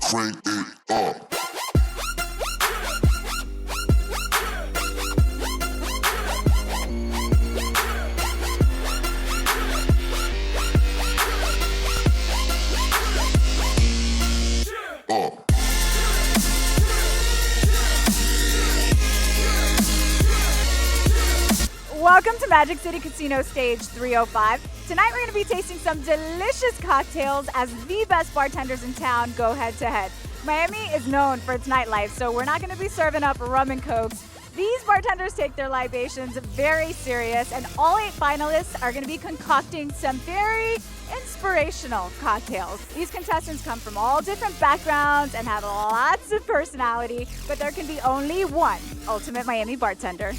Crank it up. Welcome to Magic City Casino Stage 305. Tonight we're going to be tasting some delicious cocktails as the best bartenders in town go head to head. Miami is known for its nightlife, so we're not going to be serving up rum and cokes. These bartenders take their libations very serious, and all 8 finalists are going to be concocting some very inspirational cocktails. These contestants come from all different backgrounds and have lots of personality, but there can be only one ultimate Miami bartender.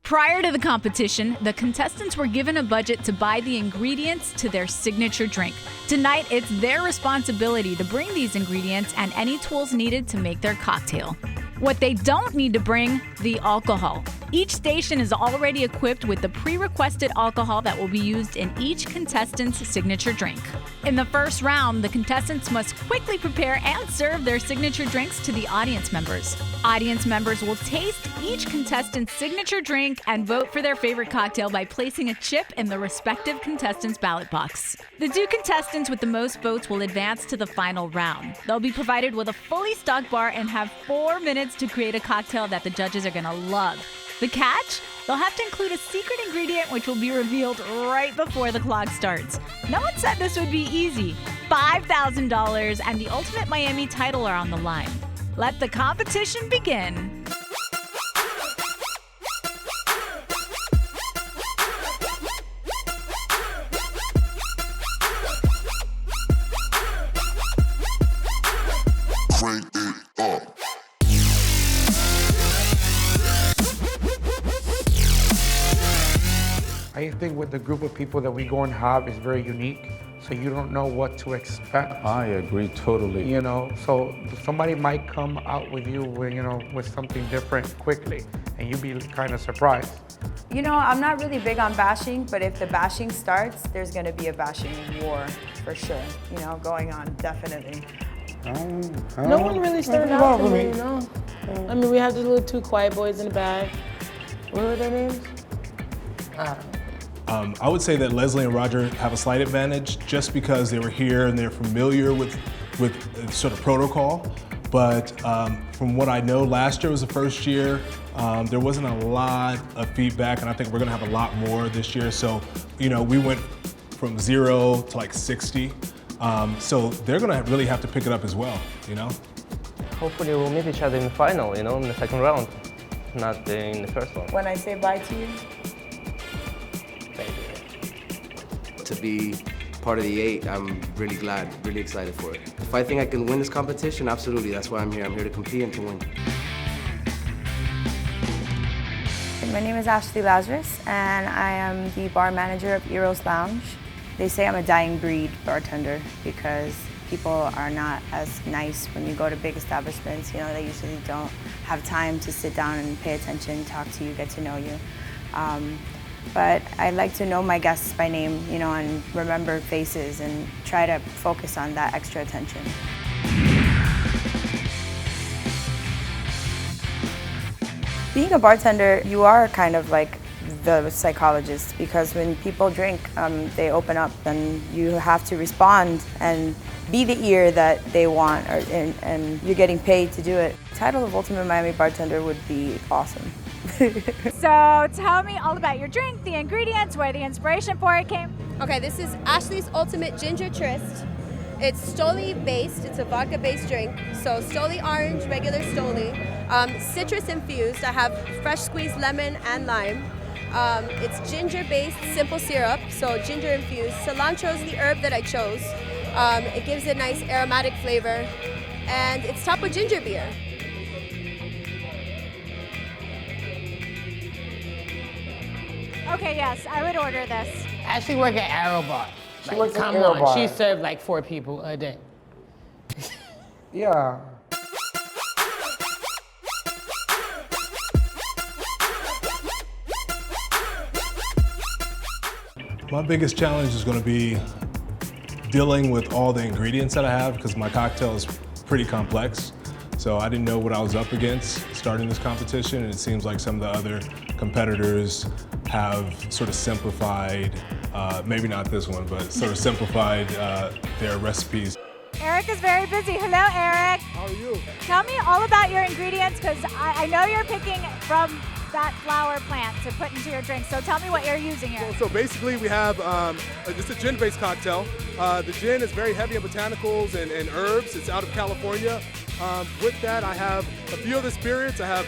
Prior to the competition, the contestants were given a budget to buy the ingredients to their signature drink. Tonight, it's their responsibility to bring these ingredients and any tools needed to make their cocktail. What they don't need to bring, the alcohol. Each station is already equipped with the pre-requested alcohol that will be used in each contestant's signature drink. In the first round, the contestants must quickly prepare and serve their signature drinks to the audience members. Audience members will taste each contestant's signature drink and vote for their favorite cocktail by placing a chip in the respective contestant's ballot box. The 2 contestants with the most votes will advance to the final round. They'll be provided with a fully stocked bar and have 4 minutes to create a cocktail that the judges are going to love. The catch? They'll have to include a secret ingredient which will be revealed right before the clock starts. No one said this would be easy. $5,000 and the Ultimate Miami title are on the line. Let the competition begin. Crank it up. I think with the group of people that we go and have is very unique, so you don't know what to expect. I agree totally. You know, so somebody might come out with you with, with something different quickly, and you'd be kind of surprised. You know, I'm not really big on bashing, but if the bashing starts, there's going to be a bashing war for sure, going on, definitely. No one really stood out to me, I mean, we have the little 2 quiet boys in the back. What were their names? I would say that Leslie and Roger have a slight advantage just because they were here and they're familiar with sort of protocol. But from what I know, last year was the first year. There wasn't a lot of feedback, and I think we're gonna have a lot more this year. So, we went from 0 to like 60. So they're gonna really have to pick it up as well, Hopefully we'll meet each other in the final, in the second round, not in the first one. When I say bye to you, to be part of the 8, I'm really glad, really excited for it. If I think I can win this competition, absolutely, that's why I'm here. I'm here to compete and to win. my name is Ashley Lazarus, and I am the bar manager of Eros Lounge. They say I'm a dying breed bartender because people are not as nice when you go to big establishments. They usually don't have time to sit down and pay attention, talk to you, get to know you. But I like to know my guests by name, and remember faces and try to focus on that extra attention. Being a bartender, you are kind of like the psychologist, because when people drink, they open up and you have to respond and be the ear that they want, and you're getting paid to do it. The title of Ultimate Miami Bartender would be awesome. So tell me all about your drink, the ingredients, where the inspiration for it came. Okay, this is Ashley's Ultimate Ginger Tryst. It's Stoli based, it's a vodka based drink. So Stoli orange, regular Stoli, citrus infused. I have fresh squeezed lemon and lime. It's ginger based, simple syrup, so ginger infused. Cilantro is the herb that I chose. It gives it a nice aromatic flavor, and it's topped with ginger beer. Okay, yes, I would order this. Ashley worked at Arrow Bar. She works at come Arrow on, Bar. she served like 4 people a day. Yeah. My biggest challenge is going to be dealing with all the ingredients that I have because my cocktail is pretty complex. So I didn't know what I was up against starting this competition, and it seems like some of the other competitors have sort of simplified, maybe not this one, but sort of simplified their recipes. Eric is very busy. Hello, Eric. How are you? Tell me all about your ingredients, because I know you're picking from that flower plant to put into your drink. So tell me what you're using here. So basically we have, it's a gin-based cocktail. The gin is very heavy in botanicals and herbs. It's out of California. With that, I have a few of the spirits. I have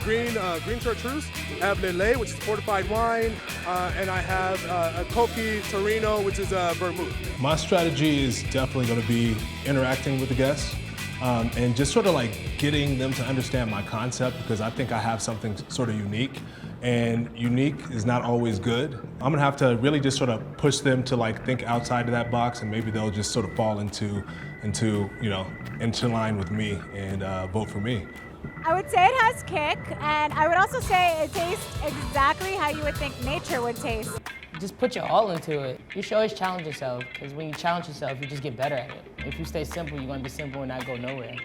green chartreuse, I have Lillet, which is fortified wine, and I have a Coqui Torino, which is a vermouth. My strategy is definitely going to be interacting with the guests and just sort of like getting them to understand my concept, because I think I have something sort of unique, and unique is not always good. I'm gonna have to really just sort of push them to like think outside of that box, and maybe they'll just sort of fall into line with me and vote for me. I would say it has kick, and I would also say it tastes exactly how you would think nature would taste. Just put your all into it. You should always challenge yourself, because when you challenge yourself, you just get better at it. If you stay simple, you're gonna be simple and not go nowhere.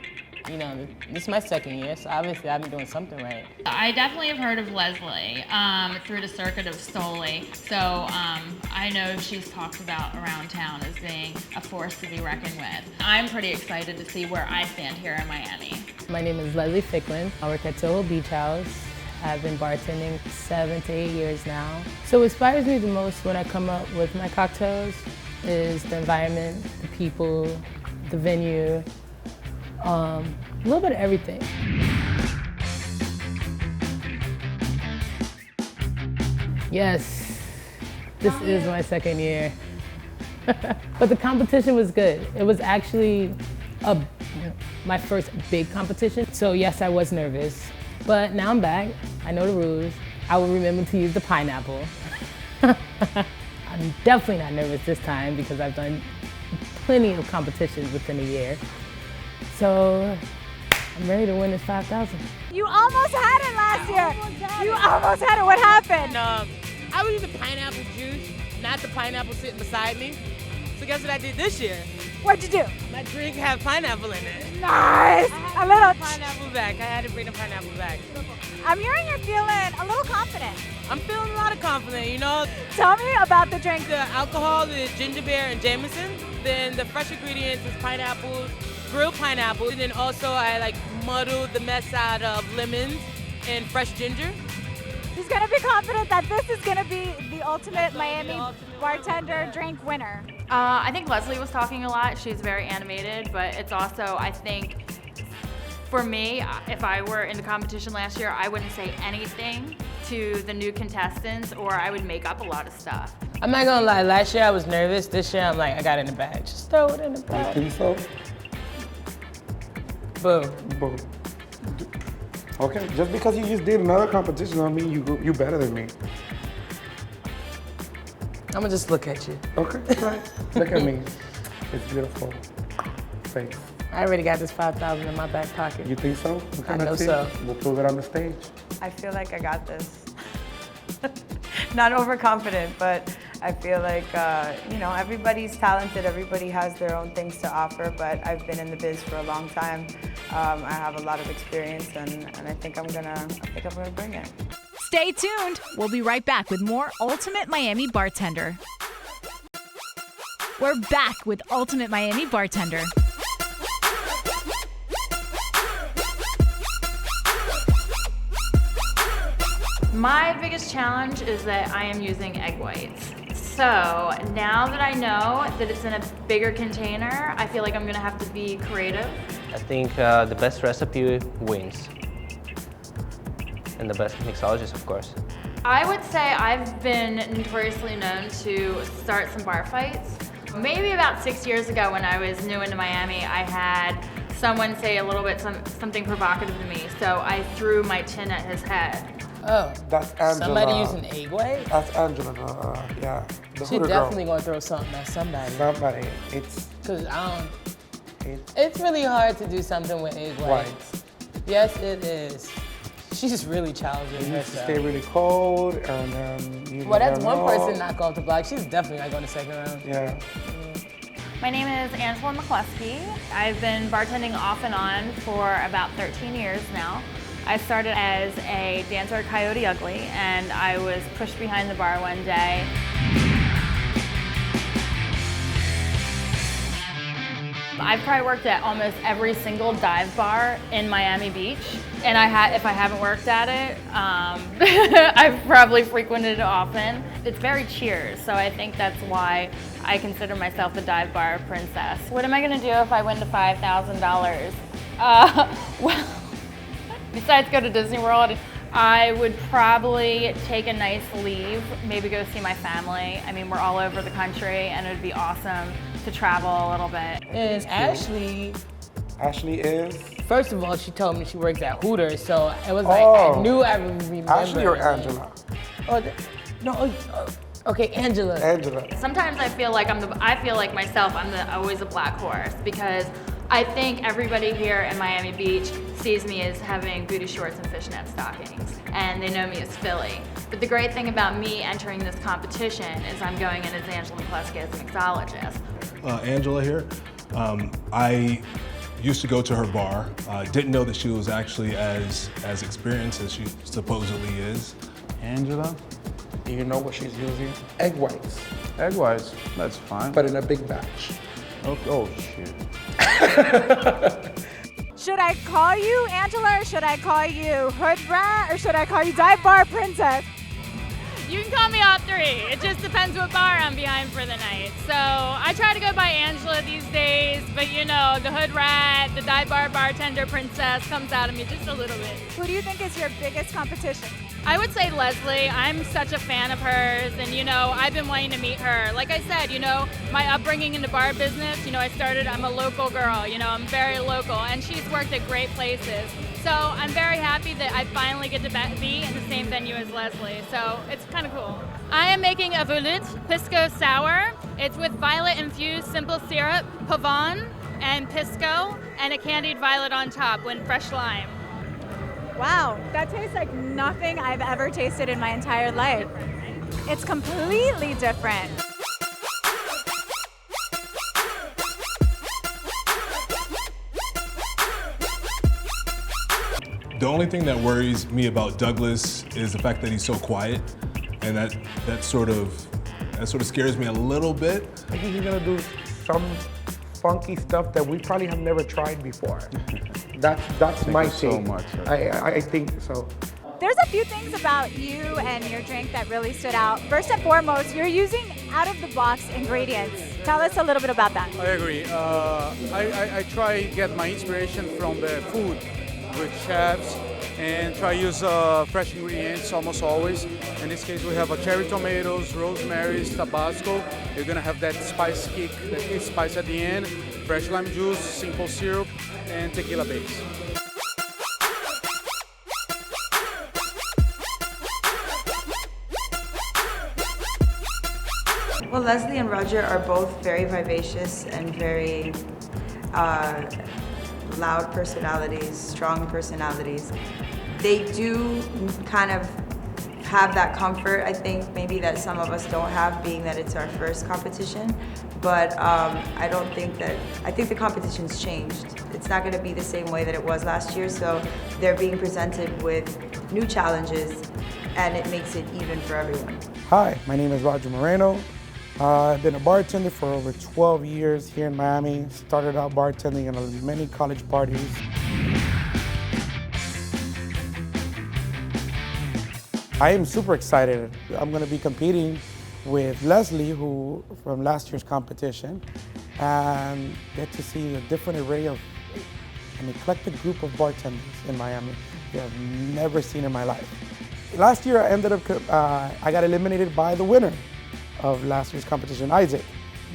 You know, this is my second year, so obviously I've been doing something right. I definitely have heard of Leslie through the circuit of Stoli, so I know she's talked about around town as being a force to be reckoned with. I'm pretty excited to see where I stand here in Miami. My name is Leslie Ficklin. I work at Toho Beach House. I've been bartending 7 to 8 years now. So what inspires me the most when I come up with my cocktails is the environment, the people, the venue, a little bit of everything. Yes, this is my second year. But the competition was good. It was actually my first big competition. So yes, I was nervous, but now I'm back. I know the rules. I will remember to use the pineapple. I'm definitely not nervous this time because I've done plenty of competitions within a year. So I'm ready to win this $5,000. You almost had it last year. You almost had it. What happened? I was using pineapple juice, not the pineapple sitting beside me. So guess what I did this year? What'd you do? My drink had pineapple in it. Nice. A little Pineapple back. I had to bring the pineapple back. I'm hearing you're feeling a little confident. I'm feeling a lot of confidence, you know. Tell me about the drink. The alcohol is ginger beer and Jameson. Then the fresh ingredients is pineapples, grilled pineapples. And then also I muddled the mess out of lemons and fresh ginger. She's gonna be confident that this is gonna be the ultimate Miami bartender drink winner. I think Leslie was talking a lot. She's very animated, but it's also, I think, for me, if I were in the competition last year, I wouldn't say anything to the new contestants, or I would make up a lot of stuff. I'm not gonna lie, last year I was nervous. This year I'm like, I got it in the bag. Just throw it in the bag. You think so? Boom. Boom. Okay, just because you just did another competition don't mean you better than me. I'm gonna just look at you. Okay, right. Look at me. It's beautiful. Face. I already got this $5,000 in my back pocket. You think so? I know so. We'll prove it on the stage. I feel like I got this. Not overconfident, but I feel like, everybody's talented, everybody has their own things to offer, but I've been in the biz for a long time. I have a lot of experience, and I think I'm gonna bring it. Stay tuned. We'll be right back with more Ultimate Miami Bartender. We're back with Ultimate Miami Bartender. My biggest challenge is that I am using egg whites. So now that I know that it's in a bigger container, I feel like I'm gonna have to be creative. I think the best recipe wins. And the best mixologist, of course. I would say I've been notoriously known to start some bar fights. Maybe about 6 years ago when I was new into Miami, I had someone say a little bit something provocative to me, so I threw my tin at his head. Oh, that's Angela. Somebody using egg white? That's Angela, yeah. The She's definitely gonna throw something at somebody. Somebody, it's... Cause it's really hard to do something with egg whites. Yes, it is. She's really challenging You need to herself. stay really cold, and you Well, that's never one know. person knock off the block. She's definitely not going to second round. Yeah. My name is Angela McCluskey. I've been bartending off and on for about 13 years now. I started as a dancer at Coyote Ugly, and I was pushed behind the bar one day. I've probably worked at almost every single dive bar in Miami Beach, and if I haven't worked at it, I've probably frequented it often. It's very cheers, so I think that's why I consider myself the dive bar princess. What am I gonna do if I win the $5,000? Well, besides go to Disney World, I would probably take a nice leave, maybe go see my family. I mean, we're all over the country, and it would be awesome to travel a little bit. And Ashley is? First of all, she told me she works at Hooters, so it was like, I knew I would remember. Ashley or Angela? Okay, Angela. Angela. Sometimes I feel like I feel like myself, I'm always a black horse, because I think everybody here in Miami Beach sees me as having booty shorts and fishnet stockings, and they know me as Philly. But the great thing about me entering this competition is I'm going in as Angela McCluskey as a mixologist. Angela here. I used to go to her bar. Didn't know that she was actually as experienced as she supposedly is. Angela? Do you know what she's using? Egg whites. Egg whites, that's fine. But in a big batch. Oh shoot. Should I call you Angela, or should I call you Hood Rat, or should I call you Dive Bar Princess? You can call me all three. It just depends what bar I'm behind for the night. So I try to go by Angela these days, but you know, the Hood Rat, the Dive Bar Bartender Princess comes out of me just a little bit. Who do you think is your biggest competition? I would say Leslie. I'm such a fan of hers, and you know, I've been wanting to meet her. Like I said, you know, my upbringing in the bar business, you know, I'm a local girl, you know, I'm very local, and she's worked at great places. So I'm very happy that I finally get to be in the same venue as Leslie, so it's kind of cool. I am making a Veloute Pisco Sour. It's with violet-infused simple syrup, pavon, and pisco, and a candied violet on top with fresh lime. Wow, that tastes like nothing I've ever tasted in my entire life. It's completely different. The only thing that worries me about Douglas is the fact that he's so quiet, and that sort of scares me a little bit. I think he's gonna do some funky stuff that we probably have never tried before. That's my take. So much. I think so. There's a few things about you and your drink that really stood out. First and foremost, you're using out-of-the-box ingredients. Tell us a little bit about that. I agree. I try to get my inspiration from the food with chefs and try to use fresh ingredients almost always. In this case, we have cherry tomatoes, rosemary, Tabasco. You're gonna have that spice kick, that spice at the end, fresh lime juice, simple syrup, and tequila base. Well, Leslie and Roger are both very vivacious and very loud personalities, strong personalities. They do kind of have that comfort, I think, maybe that some of us don't have, being that it's our first competition. But I think the competition's changed. It's not gonna be the same way that it was last year, so they're being presented with new challenges, and it makes it even for everyone. Hi, my name is Roger Moreno. I've been a bartender for over 12 years here in Miami. Started out bartending in many college parties. I am super excited. I'm going to be competing with Leslie, who from last year's competition, and get to see a different array of an eclectic group of bartenders in Miami that I've never seen in my life. Last year, I got eliminated by the winner of last year's competition, Isaac.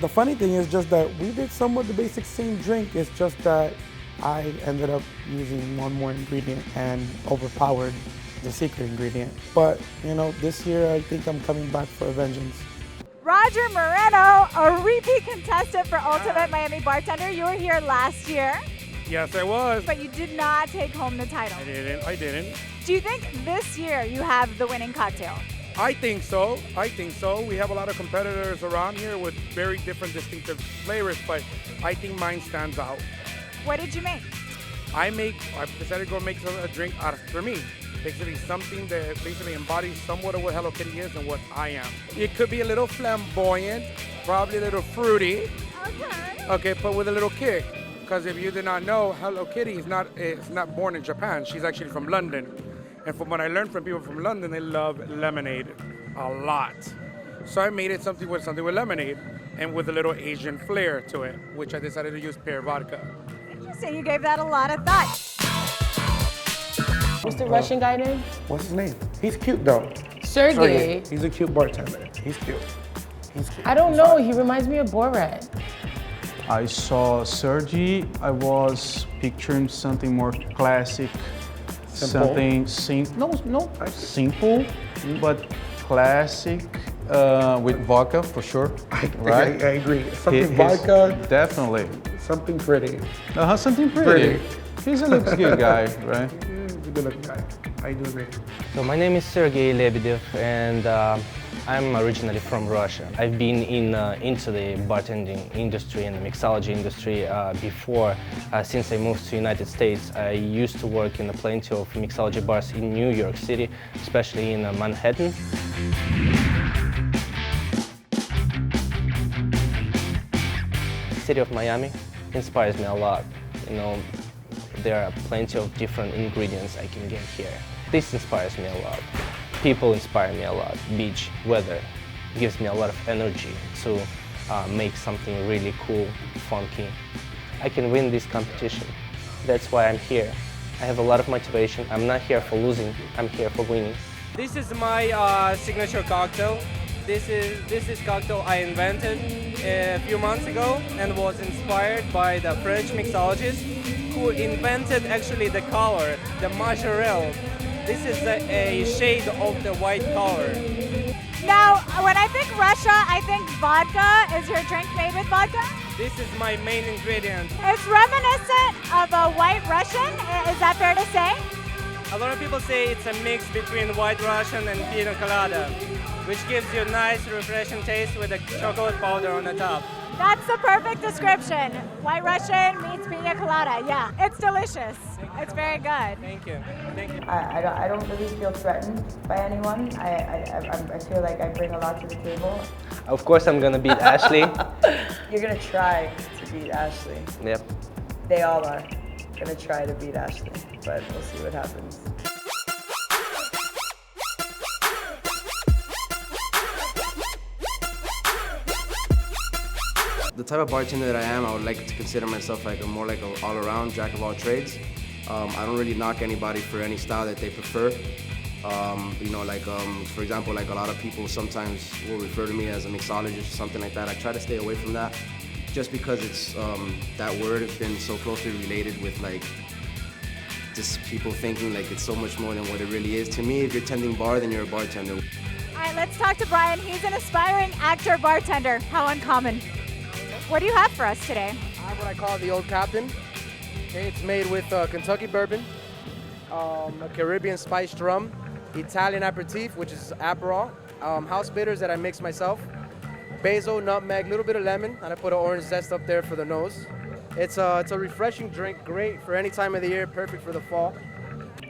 The funny thing is just that we did somewhat the basic same drink. It's just that I ended up using one more ingredient and overpowered the secret ingredient. But, you know, this year I think I'm coming back for a vengeance. Roger Moreno, a repeat contestant for Ultimate Miami Bartender. You were here last year. Yes, I was. But you did not take home the title. I didn't. Do you think this year you have the winning cocktail? I think so. We have a lot of competitors around here with very different distinctive flavors, but I think mine stands out. What did you make? I decided to go make a drink for me. Basically something that basically embodies somewhat of what Hello Kitty is and what I am. It could be a little flamboyant, probably a little fruity. Okay, but with a little kick. Because if you did not know, Hello Kitty is not born in Japan. She's actually from London. And from what I learned from people from London, they love lemonade a lot. So I made it something with lemonade and with a little Asian flair to it, which I decided to use pear vodka. Interesting, you gave that a lot of thought. What's the Russian guy name? What's his name? He's cute though. Sergey. He's a cute bartender. He's cute. I don't know. He reminds me of Borat. I saw Sergey. I was picturing something more classic, something simple, but classic with vodka for sure. Right? I agree. Something vodka. Definitely. Something pretty. Something pretty. He's a looks good guy, right? He's a good looking guy. I do agree. So my name is Sergey Lebedev, and I'm originally from Russia. I've been into the bartending industry and the mixology industry before. Since I moved to the United States, I used to work in plenty of mixology bars in New York City, especially in Manhattan. The city of Miami inspires me a lot. You know, there are plenty of different ingredients I can get here. This inspires me a lot. People inspire me a lot. Beach, weather gives me a lot of energy to make something really cool, funky. I can win this competition. That's why I'm here. I have a lot of motivation. I'm not here for losing. I'm here for winning. This is my signature cocktail. This is cocktail I invented a few months ago and was inspired by the French mixologist who invented actually the color, the majorelle. This is a shade of the white color. Now, when I think Russia, I think vodka. Is your drink made with vodka? This is my main ingredient. It's reminiscent of a White Russian. Is that fair to say? A lot of people say it's a mix between White Russian and Pina Colada, which gives you a nice, refreshing taste with a chocolate powder on the top. That's the perfect description. White Russian meets Pina Colada. Yeah, it's delicious. It's very good. Thank you. Thank you. I don't really feel threatened by anyone. I feel like I bring a lot to the table. Of course I'm gonna beat Ashley. You're gonna try to beat Ashley. Yep. They all are gonna try to beat Ashley, but we'll see what happens. The type of bartender that I am, I would like to consider myself like more like an all-around jack of all trades. I don't really knock anybody for any style that they prefer. You know, like for example, like a lot of people sometimes will refer to me as a mixologist or something like that. I try to stay away from that, just because it's that word has been so closely related with like just people thinking like it's so much more than what it really is. To me, if you're tending bar, then you're a bartender. All right, let's talk to Brian. He's an aspiring actor bartender. How uncommon. What do you have for us today? I have what I call the Old Captain. Okay, it's made with Kentucky bourbon, a Caribbean spiced rum, Italian aperitif, which is Aperol, house bitters that I mix myself, basil, nutmeg, a little bit of lemon, and I put an orange zest up there for the nose. It's a refreshing drink, great for any time of the year, perfect for the fall.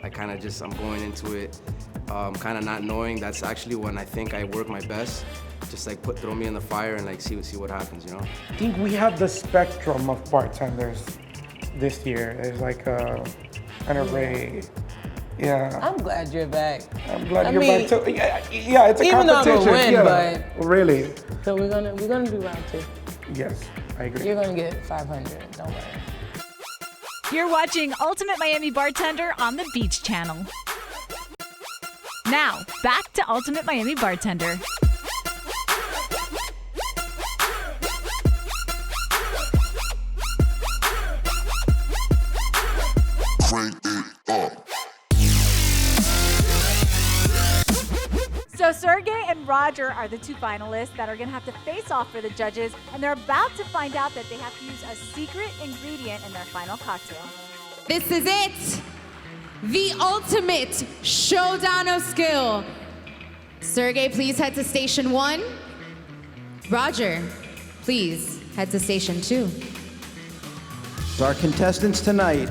I'm going into it kind of not knowing. That's actually when I think I work my best. Just like throw me in the fire and like see what happens, you know? I think we have the spectrum of bartenders this year. There's like an array. Yeah. I'm glad you're back. I'm glad you're back too. Yeah, it's a even competition. Though I'm gonna win, yeah, but really. So we're gonna do round 2. Yes, I agree. You're gonna get 500. Don't worry. You're watching Ultimate Miami Bartender on the Beach Channel. Now, back to Ultimate Miami Bartender. Crank it up. So Sergey and Roger are the two finalists that are going to have to face off for the judges, and they're about to find out that they have to use a secret ingredient in their final cocktail. This is it. The ultimate showdown of skill. Sergey, please head to station 1. Roger, please head to station 2. So our contestants tonight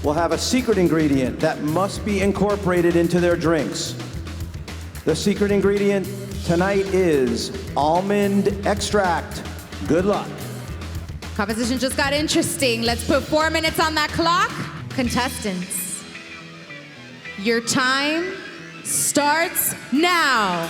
will have a secret ingredient that must be incorporated into their drinks. The secret ingredient tonight is almond extract. Good luck. Composition just got interesting. Let's put 4 minutes on that clock. Contestants, your time starts now.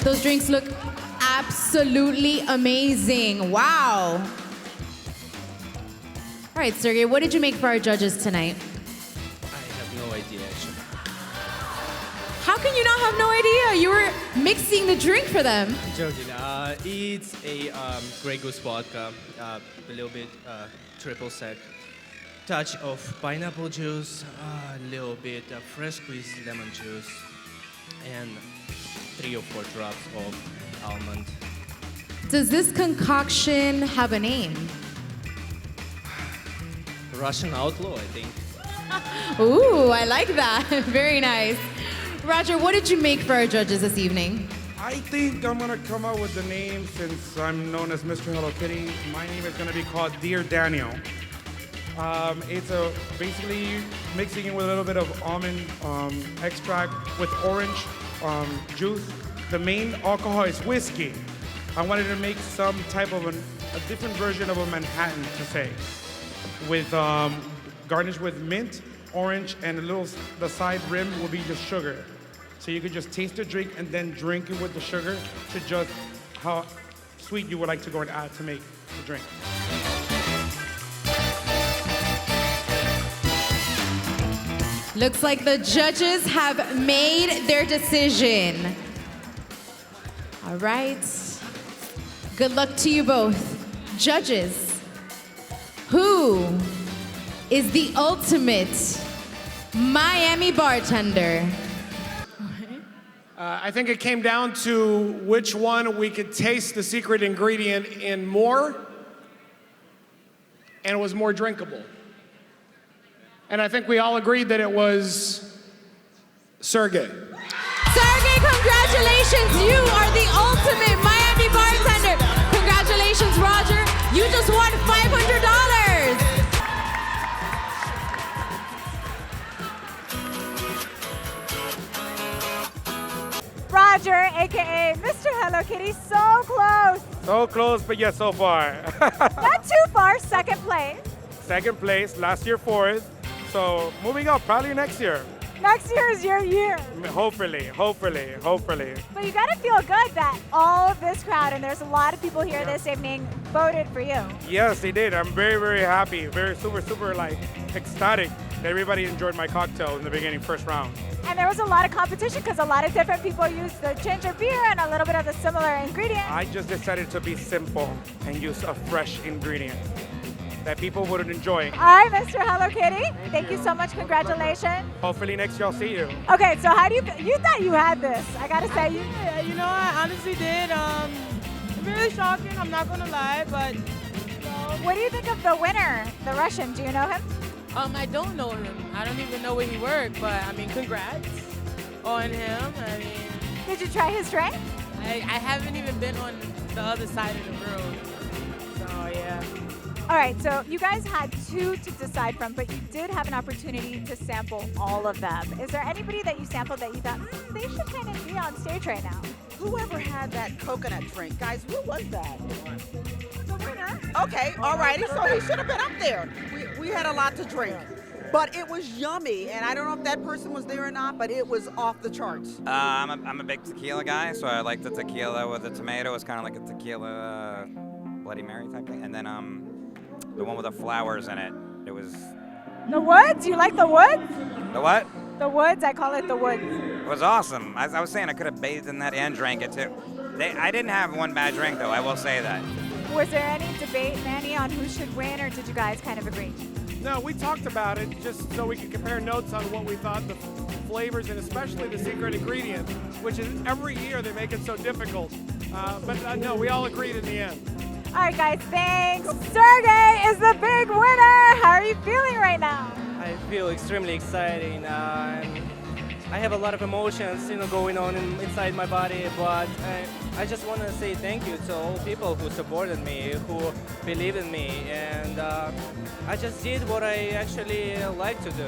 Those drinks look absolutely amazing. Wow. All right, Sergey, what did you make for our judges tonight? I have no idea, actually. How can you not have no idea? You were mixing the drink for them. I'm joking. It's a Grey Goose vodka, a little bit triple sec, touch of pineapple juice, a little bit of fresh squeezed lemon juice, and 3 or 4 drops of almond. Does this concoction have a name? Russian outlaw, I think. Ooh, I like that. Very nice. Roger, what did you make for our judges this evening? I think I'm gonna come out with the name since I'm known as Mr. Hello Kitty. My name is gonna be called Dear Daniel. It's basically mixing it with a little bit of almond extract with orange juice. The main alcohol is whiskey. I wanted to make some type of a different version of a Manhattan, to say, with garnished with mint, orange, and the side rim will be just sugar. So you could just taste the drink and then drink it with the sugar to just how sweet you would like to go and add to make the drink. Looks like the judges have made their decision. All right. Good luck to you both. Judges, who is the ultimate Miami bartender? I think it came down to which one we could taste the secret ingredient in more and it was more drinkable. And I think we all agreed that it was Sergey. Sergey, congratulations. You are the ultimate Miami bartender. Congratulations, Roger. You just won $500. Roger, aka Mr. Hello Kitty, so close. So close, but yet so far. Not too far, second place. Second place, last year 4th. So moving up, probably next year. Next year is your year. Hopefully. But you gotta feel good that all of this crowd, and there's a lot of people here this evening, voted for you. Yes, they did. I'm very, very happy. Very super ecstatic that everybody enjoyed my cocktail in the beginning, first round. And there was a lot of competition because a lot of different people used the ginger beer and a little bit of the similar ingredients. I just decided to be simple and use a fresh ingredient that people would enjoy. All right, Mr. Hello Kitty. Thank you so much. Congratulations. Hopefully next year I'll see you. Okay, so how do you thought you had this? I gotta say, you know, I honestly did. Really shocking, I'm not gonna lie, but What do you think of the winner, the Russian? Do you know him? I don't know him. I don't even know where he worked, but I mean, congrats on him. I mean, did you try his drink? I haven't even been on the other side of the room. So, yeah. All right, so you guys had 2 to decide from, but you did have an opportunity to sample all of them. Is there anybody that you sampled that you thought, they should kind of be on stage right now? Whoever had that coconut drink, guys, what was that? The winner. Okay, all righty, so he should have been up there. We had a lot to drink, but it was yummy, and I don't know if that person was there or not, but it was off the charts. I'm a big tequila guy, so I like the tequila with the tomato. It's kind of like a tequila Bloody Mary type thing. And then the one with the flowers in it, it was... The woods? You like the woods? The what? The woods, I call it the woods. It was awesome. As I was saying, I could have bathed in that and drank it too. I didn't have one bad drink though, I will say that. Was there any debate, Manny, on who should win, or did you guys kind of agree? No, we talked about it just so we could compare notes on what we thought the flavors and especially the secret ingredient, which is every year they make it so difficult. But no, we all agreed in the end. All right, guys, thanks. Sergey is the big winner. How are you feeling right now? I feel extremely exciting. I have a lot of emotions, going on inside my body. But I just want to say thank you to all people who supported me, who believe in me, and I just did what I actually like to do.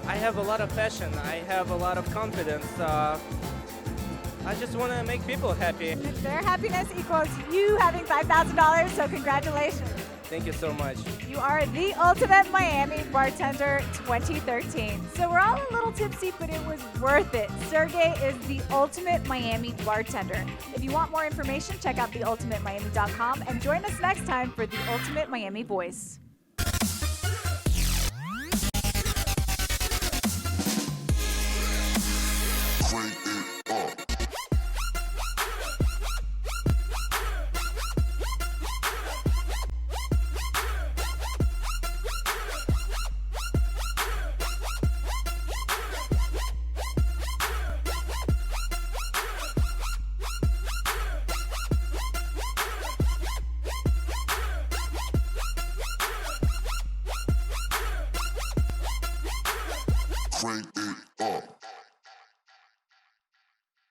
I have a lot of passion. I have a lot of confidence. I just want to make people happy. Their happiness equals you having $5,000, so congratulations. Thank you so much. You are the Ultimate Miami Bartender 2013. So we're all a little tipsy, but it was worth it. Sergey is the Ultimate Miami Bartender. If you want more information, check out theultimatemiami.com and join us next time for the Ultimate Miami Voice. Crank it up.